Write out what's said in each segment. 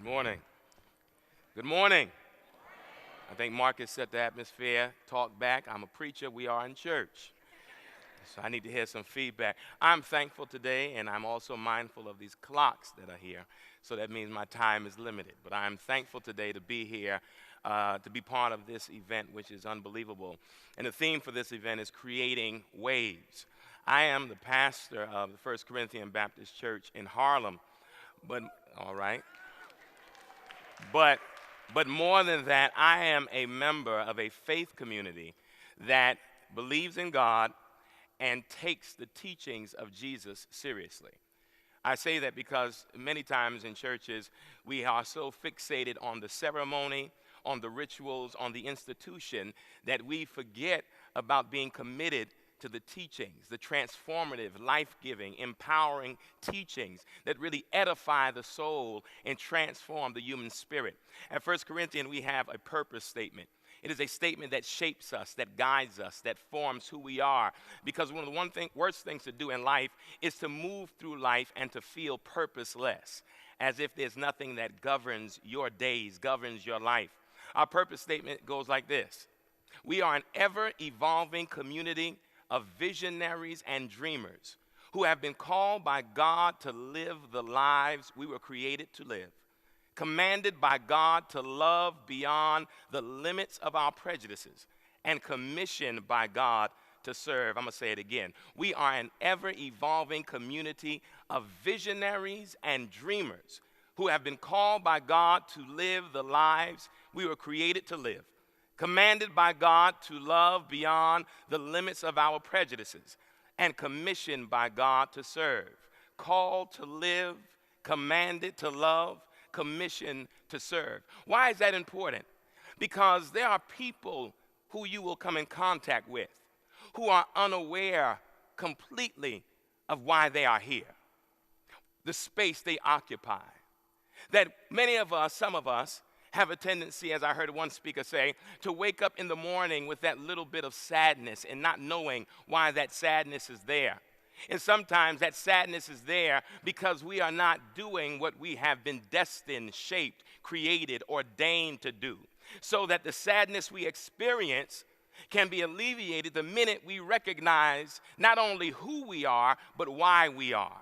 Morning. Good morning. I think Marcus set the atmosphere. Talk back. I'm a preacher. We are in church. So I need to hear some feedback. I'm thankful today, and I'm also mindful of these clocks that are here. So that means my time is limited. But I'm thankful today to be here, to be part of this event, which is unbelievable. And the theme for this event is creating waves. I am the pastor of the First Corinthian Baptist Church in Harlem. But, all right. But more than that, I am a member of a faith community that believes in God and takes the teachings of Jesus seriously. I say that because many times in churches, we are so fixated on the ceremony, on the rituals, on the institution, that we forget about being committed to the teachings, the transformative, life-giving, empowering teachings that really edify the soul and transform the human spirit. At 1 Corinthians, we have a purpose statement. It is a statement that shapes us, that guides us, that forms who we are. Because one of the worst things to do in life is to move through life and to feel purposeless, as if there's nothing that governs your days, governs your life. Our purpose statement goes like this: we are an ever-evolving community of visionaries and dreamers who have been called by God to live the lives we were created to live, commanded by God to love beyond the limits of our prejudices, and commissioned by God to serve. I'm going to say it again. We are an ever-evolving community of visionaries and dreamers who have been called by God to live the lives we were created to live, commanded by God to love beyond the limits of our prejudices, and commissioned by God to serve. Called to live, commanded to love, commissioned to serve. Why is that important? Because there are people who you will come in contact with who are unaware completely of why they are here, the space they occupy. That many of us, some of us, have a tendency, as I heard one speaker say, to wake up in the morning with that little bit of sadness and not knowing why that sadness is there. And sometimes that sadness is there because we are not doing what we have been destined, shaped, created, ordained to do. So that the sadness we experience can be alleviated the minute we recognize not only who we are, but why we are.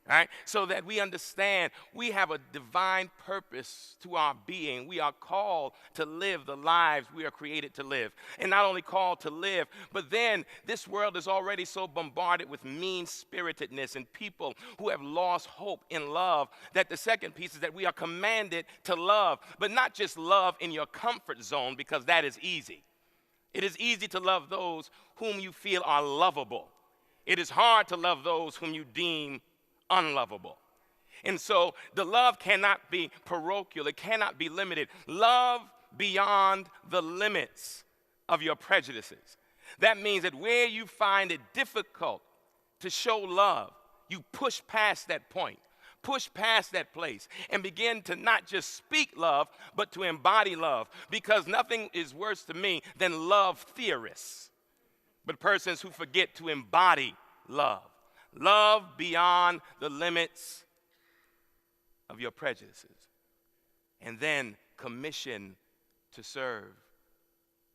Right? So that we understand we have a divine purpose to our being. We are called to live the lives we are created to live. And not only called to live, but then this world is already so bombarded with mean-spiritedness and people who have lost hope in love, that the second piece is that we are commanded to love, but not just love in your comfort zone, because that is easy. It is easy to love those whom you feel are lovable. It is hard to love those whom you deem unlovable. And so the love cannot be parochial. It cannot be limited. Love beyond the limits of your prejudices. That means that where you find it difficult to show love, you push past that point, push past that place, and begin to not just speak love, but to embody love. Because nothing is worse to me than love theorists, but persons who forget to embody love. Love beyond the limits of your prejudices. And then commission to serve.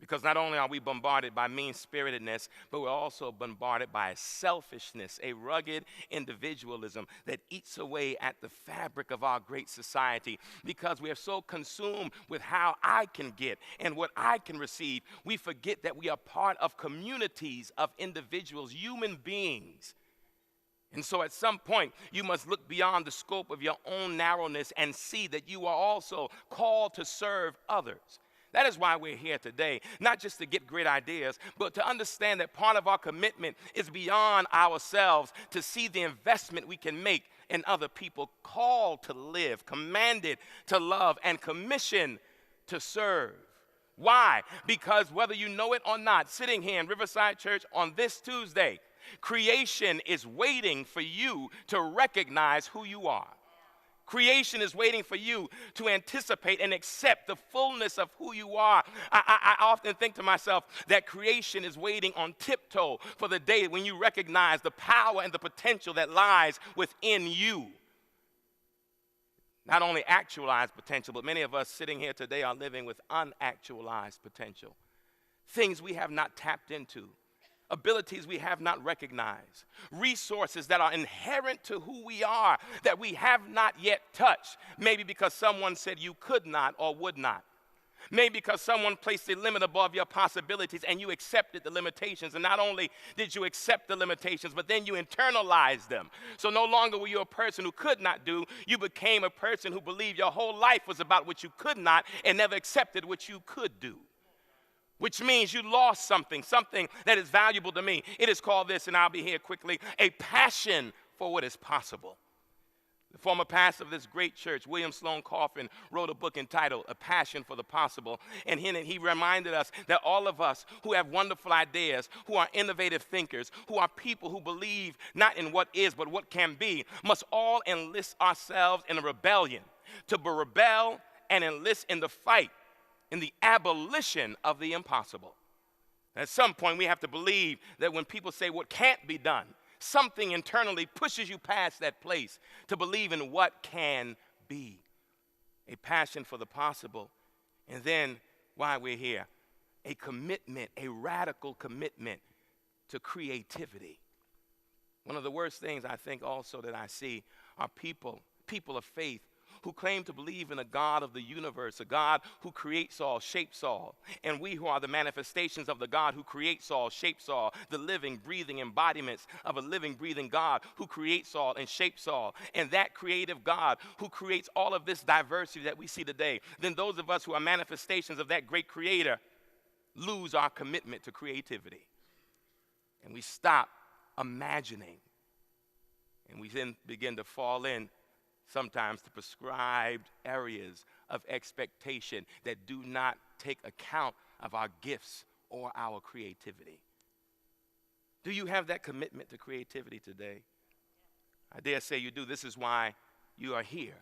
Because not only are we bombarded by mean-spiritedness, but we're also bombarded by selfishness, a rugged individualism that eats away at the fabric of our great society. Because we are so consumed with how I can get and what I can receive, we forget that we are part of communities of individuals, human beings. And so at some point, you must look beyond the scope of your own narrowness and see that you are also called to serve others. That is why we're here today, not just to get great ideas, but to understand that part of our commitment is beyond ourselves, to see the investment we can make in other people, called to live, commanded to love, and commissioned to serve. Why? Because whether you know it or not, sitting here in Riverside Church on this Tuesday, creation is waiting for you to recognize who you are. Creation is waiting for you to anticipate and accept the fullness of who you are. I often think to myself that creation is waiting on tiptoe for the day when you recognize the power and the potential that lies within you. Not only actualized potential, but many of us sitting here today are living with unactualized potential. Things we have not tapped into, abilities we have not recognized, resources that are inherent to who we are that we have not yet touched. Maybe because someone said you could not or would not. Maybe because someone placed a limit above your possibilities and you accepted the limitations. And not only did you accept the limitations, but then you internalized them. So no longer were you a person who could not do. You became a person who believed your whole life was about what you could not and never accepted what you could do. Which means you lost something that is valuable to me. It is called this, and I'll be here quickly, a passion for what is possible. The former pastor of this great church, William Sloane Coffin, wrote a book entitled A Passion for the Possible. And he reminded us that all of us who have wonderful ideas, who are innovative thinkers, who are people who believe not in what is but what can be, must all enlist ourselves in a rebellion, to rebel and enlist in the fight, in the abolition of the impossible. At some point, we have to believe that when people say what can't be done, something internally pushes you past that place to believe in what can be. A passion for the possible. And then, why we're here, a commitment, a radical commitment to creativity. One of the worst things I think also that I see are people of faith, who claim to believe in a God of the universe, a God who creates all, shapes all. And we who are the manifestations of the God who creates all, shapes all, the living, breathing embodiments of a living, breathing God who creates all and shapes all. And that creative God who creates all of this diversity that we see today, then those of us who are manifestations of that great creator lose our commitment to creativity. And we stop imagining. And we then begin to fall in sometimes to prescribed areas of expectation that do not take account of our gifts or our creativity. Do you have that commitment to creativity today? I dare say you do. This is why you are here.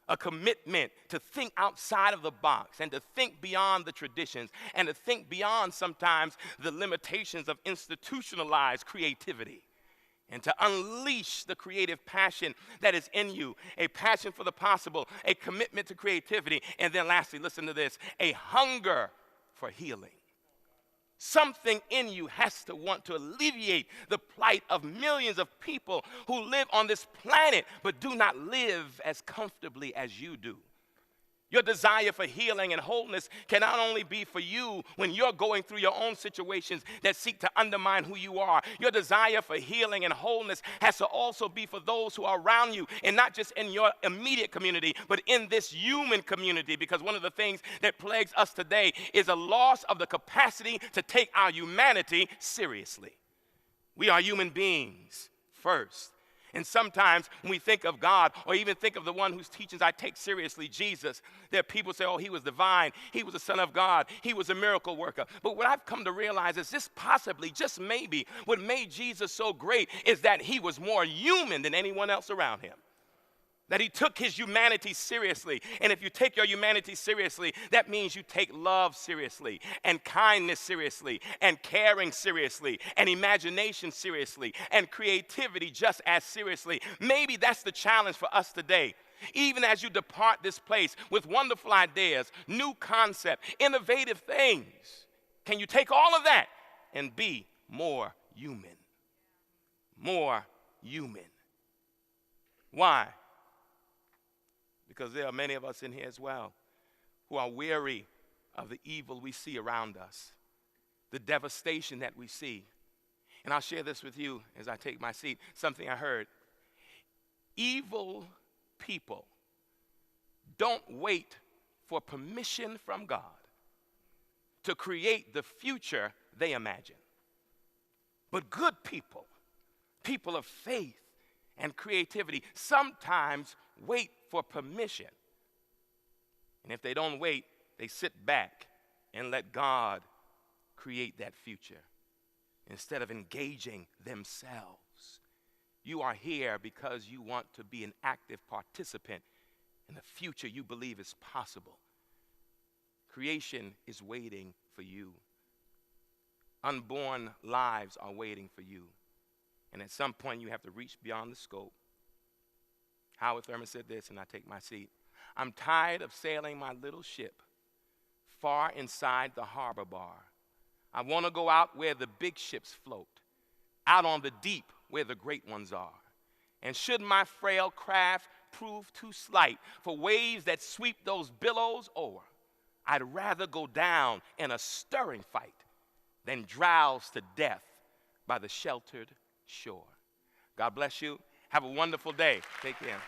A commitment to think outside of the box and to think beyond the traditions and to think beyond sometimes the limitations of institutionalized creativity. And to unleash the creative passion that is in you, a passion for the possible, a commitment to creativity, and then lastly, listen to this, a hunger for healing. Something in you has to want to alleviate the plight of millions of people who live on this planet but do not live as comfortably as you do. Your desire for healing and wholeness can not only be for you when you're going through your own situations that seek to undermine who you are. Your desire for healing and wholeness has to also be for those who are around you, and not just in your immediate community, but in this human community. Because one of the things that plagues us today is a loss of the capacity to take our humanity seriously. We are human beings first. And sometimes when we think of God, or even think of the one whose teachings I take seriously, Jesus, there are people say, oh, he was divine, he was the Son of God, he was a miracle worker. But what I've come to realize is this possibly, just maybe, what made Jesus so great is that he was more human than anyone else around him. That he took his humanity seriously. And if you take your humanity seriously, that means you take love seriously, and kindness seriously, and caring seriously, and imagination seriously, and creativity just as seriously. Maybe that's the challenge for us today. Even as you depart this place with wonderful ideas, new concepts, innovative things, can you take all of that and be more human? More human. Why? Because there are many of us in here as well who are weary of the evil we see around us, the devastation that we see. And I'll share this with you as I take my seat, something I heard. Evil people don't wait for permission from God to create the future they imagine. But good people, people of faith and creativity, sometimes wait for permission. And if they don't wait, they sit back and let God create that future instead of engaging themselves. You are here because you want to be an active participant in the future you believe is possible. Creation is waiting for you. Unborn lives are waiting for you. And at some point, you have to reach beyond the scope. Howard Thurman said this, and I take my seat. I'm tired of sailing my little ship far inside the harbor bar. I want to go out where the big ships float, out on the deep where the great ones are. And should my frail craft prove too slight for waves that sweep those billows o'er, I'd rather go down in a stirring fight than drowse to death by the sheltered shore. God bless you. Have a wonderful day. Take care.